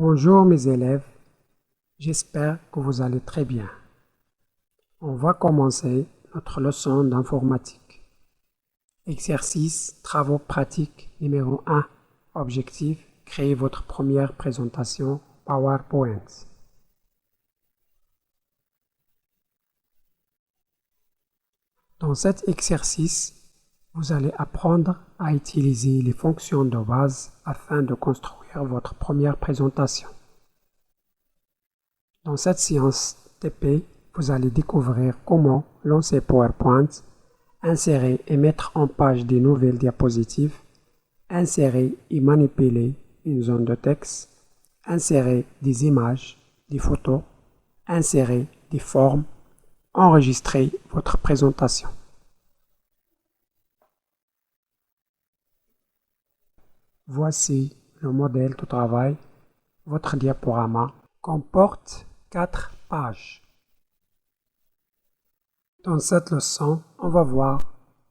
Bonjour mes élèves, j'espère que vous allez très bien. On va commencer notre leçon d'informatique. Exercice, travaux pratiques numéro 1. Objectif, créer votre première présentation PowerPoint. Dans cet exercice, vous allez apprendre à utiliser les fonctions de base afin de construire votre première présentation. Dans cette séance TP, vous allez découvrir comment lancer PowerPoint, insérer et mettre en page des nouvelles diapositives, insérer et manipuler une zone de texte, insérer des images, des photos, insérer des formes, enregistrer votre présentation. Voici le modèle de travail. Votre diaporama comporte 4 pages. Dans cette leçon, on va voir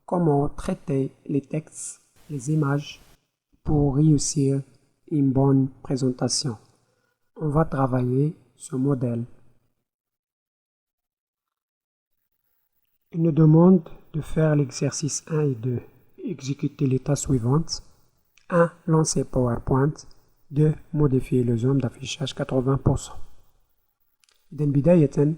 comment traiter les textes, les images pour réussir une bonne présentation. On va travailler ce modèle. Il nous demande de faire l'exercice 1 et 2. Exécuter les tâches suivantes. 1. Lancer PowerPoint. 2. Modifier le zoom d'affichage 80%. إذن بداية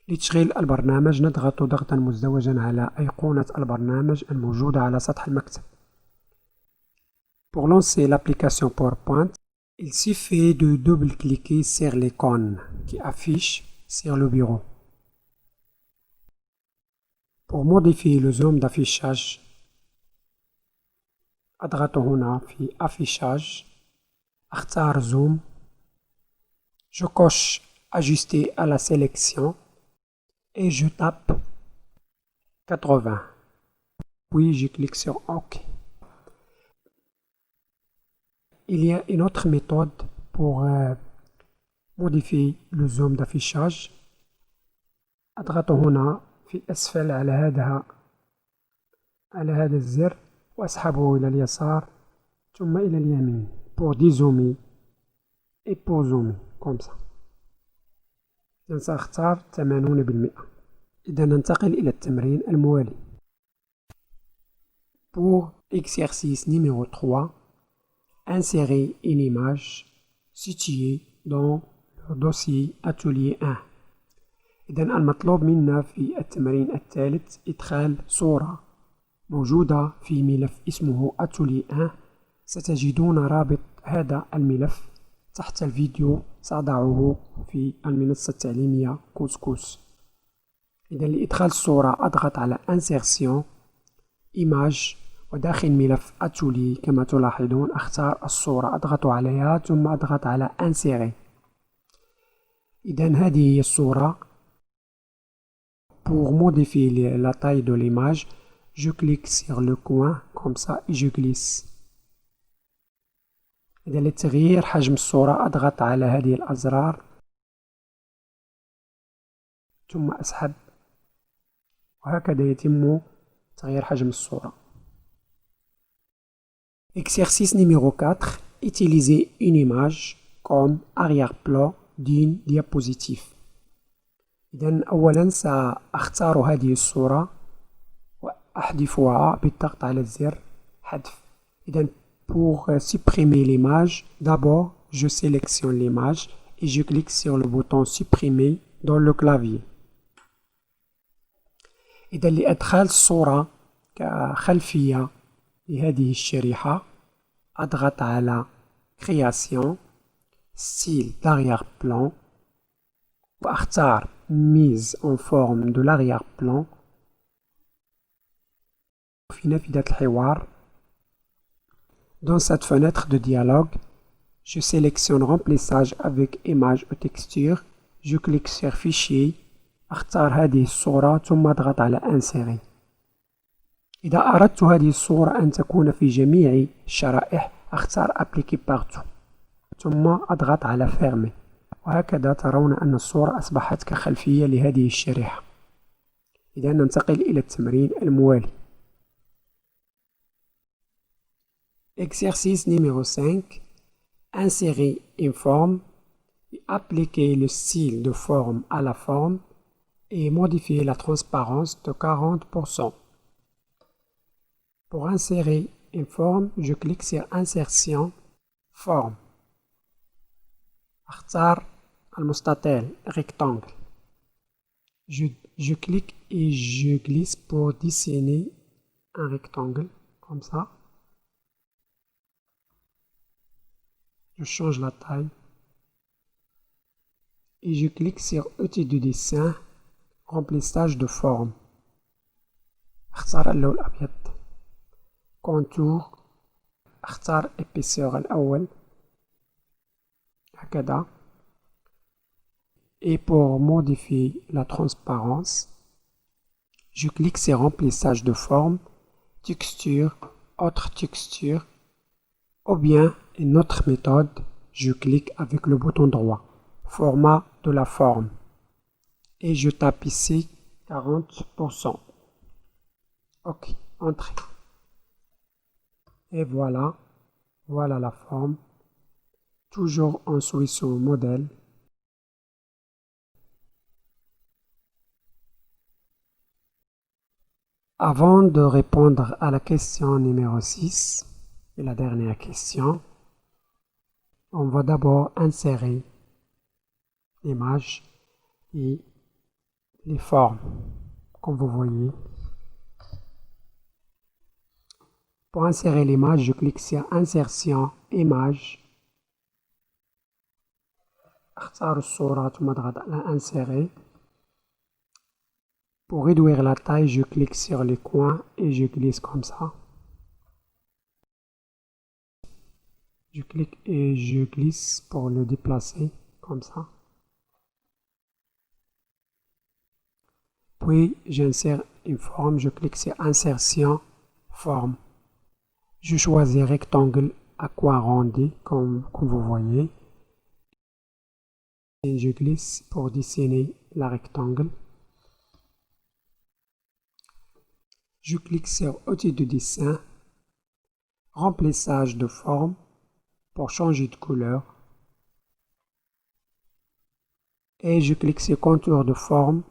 لتشغيل البرنامج نضغط ضغطا مزدوجا على أيقونة البرنامج الموجودة على سطح المكتب. Pour lancer l'application PowerPoint, il suffit de double-cliquer sur l'icône qui affiche sur le bureau. Pour modifier le zoom d'affichage, أضغط هنا في affichage, أختار zoom, je coche ajuster à la sélection et je tape 80. Puis je clique sur OK. Il y a une autre méthode pour modifier le zoom d'affichage. أضغط هنا في أسفل على هذا الزر وأسحبه إلى اليسار ثم إلى اليمين pour dézoomer et pour zoomer comme ça. إذن سأختار 80%. إذا ننتقل إلى التمرين الموالي. Pour exercice numéro 3, insérer une image située dans le dossier atelier 1. إذا المطلوب منا في التمرين الثالث إدخال صورة موجودة في ملف اسمه atelier 1. ستجدون رابط هذا الملف تحت الفيديو، سأضعه في المنصة التعليمية كوسكوس. إذا لإدخال الصورة أضغط على Insertion Image وداخل ملف Atelier كما تلاحظون أختار الصورة، أضغط عليها ثم أضغط على Insérer. إذا هذه هي الصورة. Pour modifier la taille de l'image, je clique sur le coin comme ça et je glisse. إذا لتغيير حجم الصورة أضغط على هذه الأزرار ثم أسحب وهكذا يتم تغيير حجم الصورة. Exercice numéro 4. Utiliser une image comme arrière-plan d'une diapositive. إذن أولا سأختار هذه الصورة وأحذفها بالضغط على الزر حذف. إذن pour supprimer l'image, d'abord je sélectionne l'image et je clique sur le bouton supprimer dans le clavier. إذا لإدخال الصورة كخلفية لهذه الشريحة أضغط على Création, Style d'arrière-plan وأختار Mise en forme de l'arrière-plan. في نافذة الحوار. Dans cette fenêtre de dialogue, je sélectionne Remplissage avec image ou texture. Je clique sur Fichier. أختار هذه الصورة ثم أضغط على Insérer. إذا أردت هذه الصورة أن تكون في جميع الشرائح أختار Appliquer partout ثم أضغط على Fermer. وهكذا ترون أن الصورة أصبحت كخلفية لهذه الشريحة. إذا ننتقل إلى التمرين الموالي. Exercice numéro 5. insérer une forme et appliquer le style de forme à la forme et modifier la transparence de 40%. Pour insérer une forme, je clique sur Insertion, Forme. اختار المستطيل rectangle. Je clique et je glisse pour dessiner un rectangle comme ça. Je change la taille et je clique sur outil de dessin, remplissage de forme. اختار اللون الأبيض. contour. اختار épaisseur الأول هكذا. Et pour modifier la transparence, je clique sur remplissage de forme, texture, autre texture, ou bien une autre méthode, je clique avec le bouton droit, format de la forme, et je tape ici 40%. Ok, entrée. Et voilà, voilà la forme, toujours en suivant au modèle. Avant de répondre à la question numéro 6, et la dernière question, on va d'abord insérer l'image et les formes, comme vous voyez. Pour insérer l'image, je clique sur Insertion, Image. اختار الصورة ثم اضغط على Insérer. Pour réduire la taille, je clique sur les coins et je glisse comme ça. Je clique et je glisse pour le déplacer comme ça. Puis j'insère une forme, je clique sur Insertion, Forme. Je choisis rectangle à coin arrondi comme vous voyez. Et je glisse pour dessiner la rectangle. Je clique sur outil de dessin, remplissage de forme pour changer de couleur. Et je clique sur contour de forme.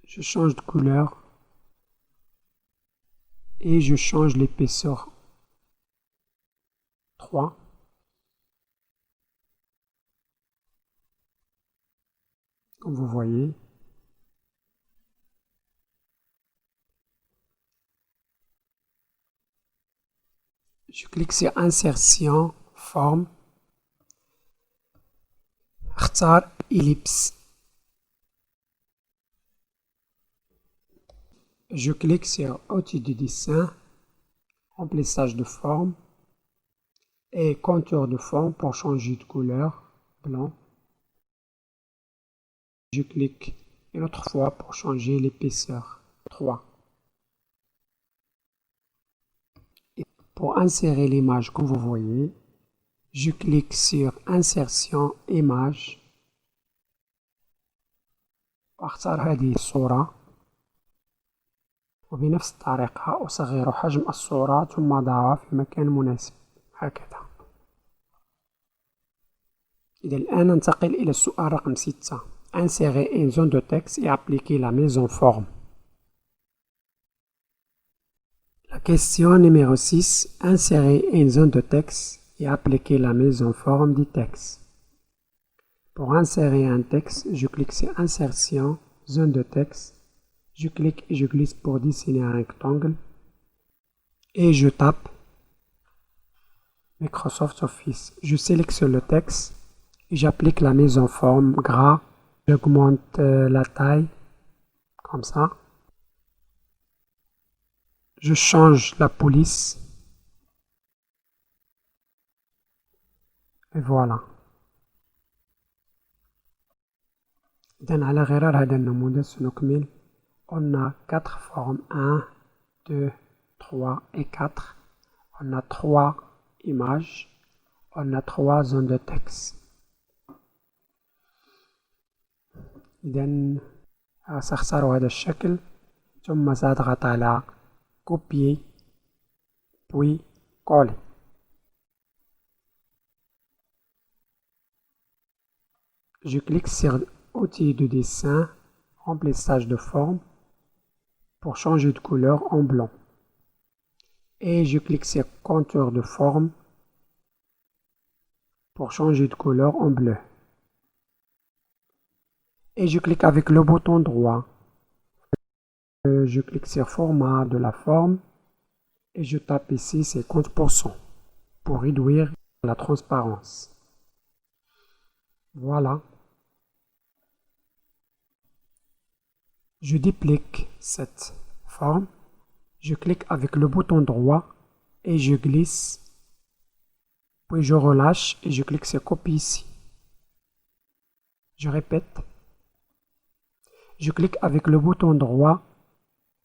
Je change de couleur. Et je change l'épaisseur 3. Comme vous voyez. Je clique sur Insertion, Forme. اختار Ellipse. Je clique sur outil de dessin, remplissage de forme et contour de forme pour changer de couleur, blanc. Je clique une autre fois pour changer l'épaisseur, 3. Et pour insérer l'image comme vous voyez, je clique sur Insertion, Image. واختار هذه الصورة. وبنفس الطريقة أصغر حجم الصورة ثم أضعها في مكان مناسب هكذا. إذا الآن ننتقل إلى السؤال رقم 6. Insérer une zone de texte et appliquer la mise en forme. La question numéro 6. Insérer une zone de texte et appliquer la mise en forme du texte. Pour insérer un texte, je clique sur Insertion, zone de texte. Je clique et je glisse pour dessiner un rectangle. Et je tape Microsoft Office. Je sélectionne le texte et j'applique la mise en forme gras. J'augmente la taille comme ça. Je change la police. Et voilà. إذن على غرار هذا النموذج سنكمل. On a 4 formes, 1, 2, 3 et 4. On a 3 images. On a 3 zones de texte. إذن سأختار هذا الشكل ثم سأضغط على copier puis coller. Je clique sur outils de dessin, remplissage de forme pour changer de couleur en blanc. Et je clique sur contour de forme pour changer de couleur en bleu. Et je clique avec le bouton droit. Je clique sur format de la forme et je tape ici 50% pour réduire la transparence. Voilà. Je duplique cette forme. Je clique avec le bouton droit et je glisse. Puis je relâche et je clique sur copier ici. Je répète. Je clique avec le bouton droit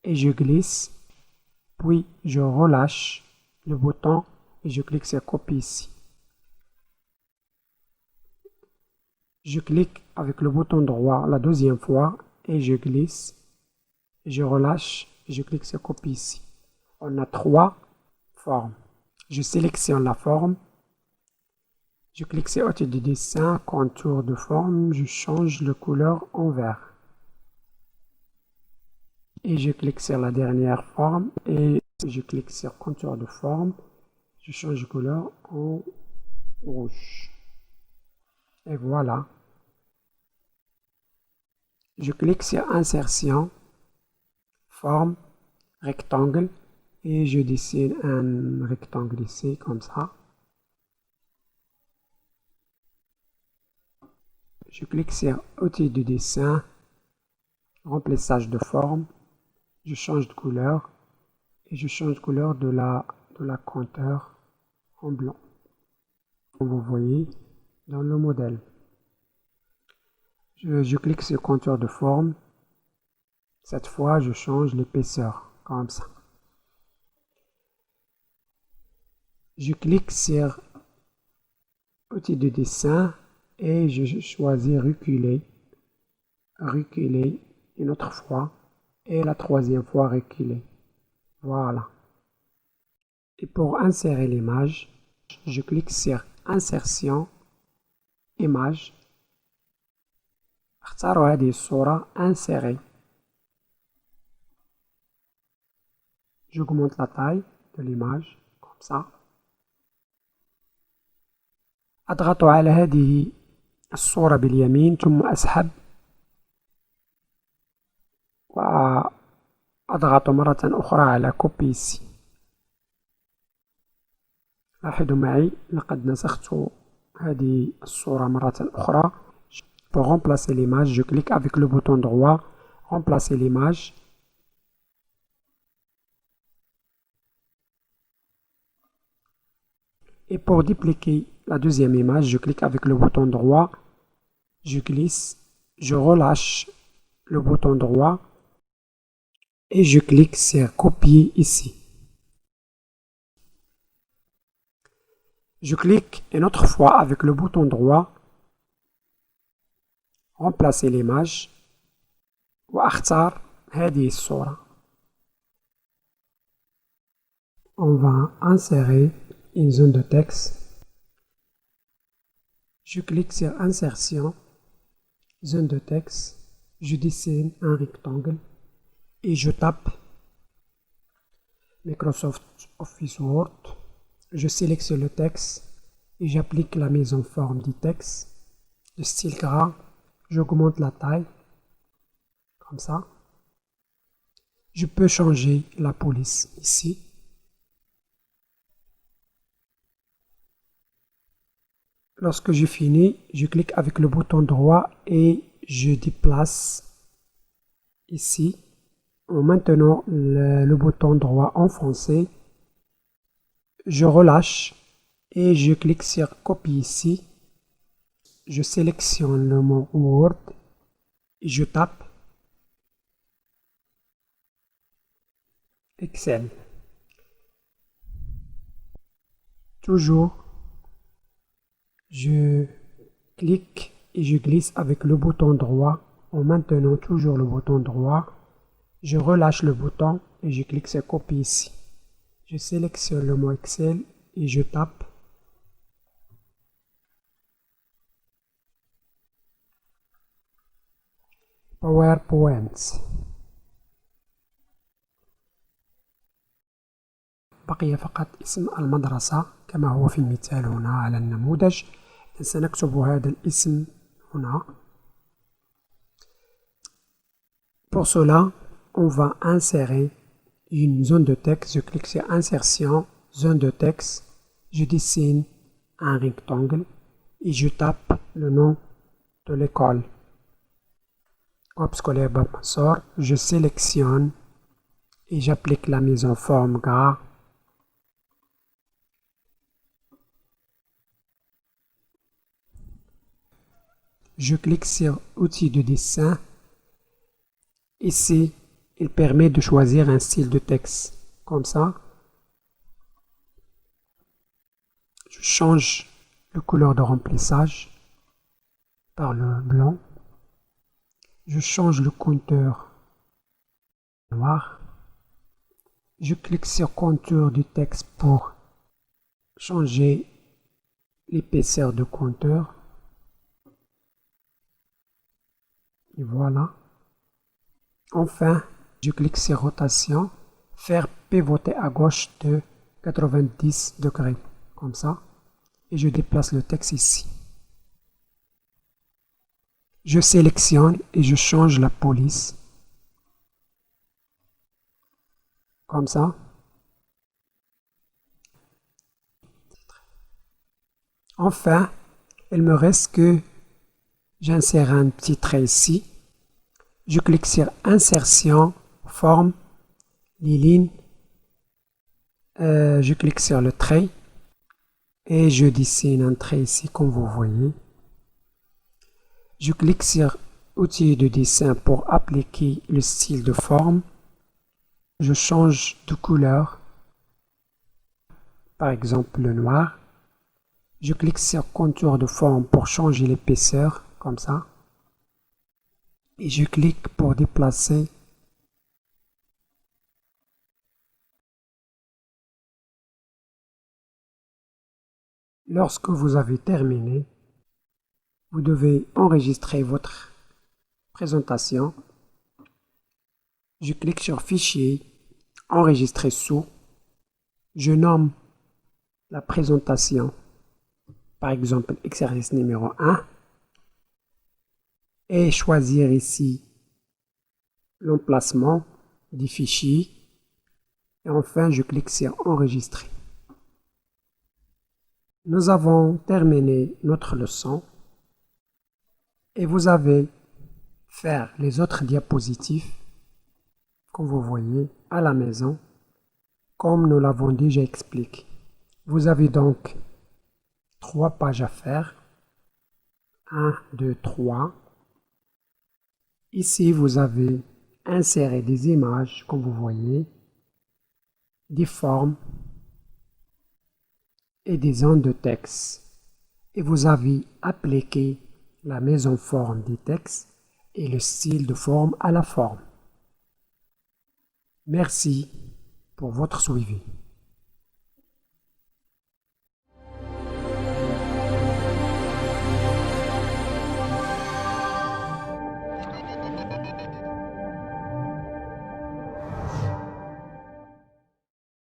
et je glisse. Puis je relâche le bouton et je clique sur copier ici. Je clique avec le bouton droit la deuxième fois et je glisse. Je relâche et je clique sur copier ici. On a 3 formes. Je sélectionne la forme. Je clique sur outil de dessin, contour de forme. Je change la couleur en vert. Et je clique sur la dernière forme et je clique sur contour de forme. Je change de couleur en rouge. Et voilà. Je clique sur insertion, forme, rectangle et je dessine un rectangle ici comme ça. Je clique sur outil de dessin, remplissage de forme. Je change de couleur et je change de couleur de la contour en blanc. Comme vous voyez dans le modèle. Je clique sur contour de forme. Cette fois, je change l'épaisseur comme ça. Je clique sur outil de dessin et je choisis reculer. Reculer une autre fois. Et la troisième fois reculer. Voilà. Et pour insérer l'image, je clique sur insertion, image. اختاروا هذه الصورة insérer. J'augmente la taille de l'image comme ça. أضغط على هذه الصورة باليمين ثم أسحب وأضغط مرة أخرى على كوبي ici. لاحظوا معي لقد نسخت هذه الصورة مرة أخرى. Pour remplacer l'image, je clique avec le bouton droit, remplacer l'image. Et pour dupliquer la deuxième image, je clique avec le bouton droit, je glisse, je relâche le bouton droit et je clique sur copier ici. Je clique une autre fois avec le bouton droit, remplacer l'image وأختار هذه الصورة. On va insérer une zone de texte. Je clique sur insertion, zone de texte, je dessine un rectangle et je tape Microsoft Office Word. Je sélectionne le texte et j'applique la mise en forme du texte, le style gras. J'augmente la taille, comme ça. Je peux changer la police ici. Lorsque j'ai fini, je clique avec le bouton droit et je déplace ici. En maintenant le bouton droit enfoncé, je relâche et je clique sur copier ici. Je sélectionne le mot Word et je tape Excel. Toujours, je clique et je glisse avec le bouton droit. En maintenant toujours le bouton droit, je relâche le bouton et je clique sur copier ici. Je sélectionne le mot Excel et je tape PowerPoint. بقي فقط اسم المدرسة كما هو في المثال هنا على النموذج. سنكتب هذا الاسم هنا. Pour cela, on va insérer une zone de texte. Je clique sur Insertion, zone de texte. Je dessine un rectangle et je tape le nom de l'école. Groupe scolaire Bab Mansour. Je sélectionne et j'applique la mise en forme gras. Je clique sur Outils de dessin. Ici, il permet de choisir un style de texte. Comme ça, je change le couleur de remplissage par le blanc. Je change le compteur noir. Je clique sur Contour du texte pour changer l'épaisseur de compteur. Et voilà. Enfin, je clique sur Rotation, faire pivoter à gauche de 90 degrés, comme ça, et je déplace le texte ici. Je sélectionne et je change la police, comme ça. Enfin, il me reste que j'insère un petit trait ici. Je clique sur Insertion, Forme, les lignes. Je clique sur le trait et je dessine un trait ici comme vous voyez. Je clique sur Outils de dessin pour appliquer le style de forme. Je change de couleur, par exemple le noir. Je clique sur Contour de forme pour changer l'épaisseur, comme ça. Et je clique pour déplacer. Lorsque vous avez terminé, vous devez enregistrer votre présentation. Je clique sur Fichier, Enregistrer sous. Je nomme la présentation, par exemple exercice numéro 1. Et choisir ici l'emplacement du fichier. Et enfin, je clique sur Enregistrer. Nous avons terminé notre leçon et vous avez faire les autres diapositives, comme vous voyez, à la maison, comme nous l'avons déjà expliqué. Vous avez donc 3 pages à faire. 1, 2, 3. Ici, vous avez inséré des images, comme vous voyez, des formes et des zones de texte. Et vous avez appliqué la mise en forme des textes et le style de forme à la forme. Merci pour votre suivi.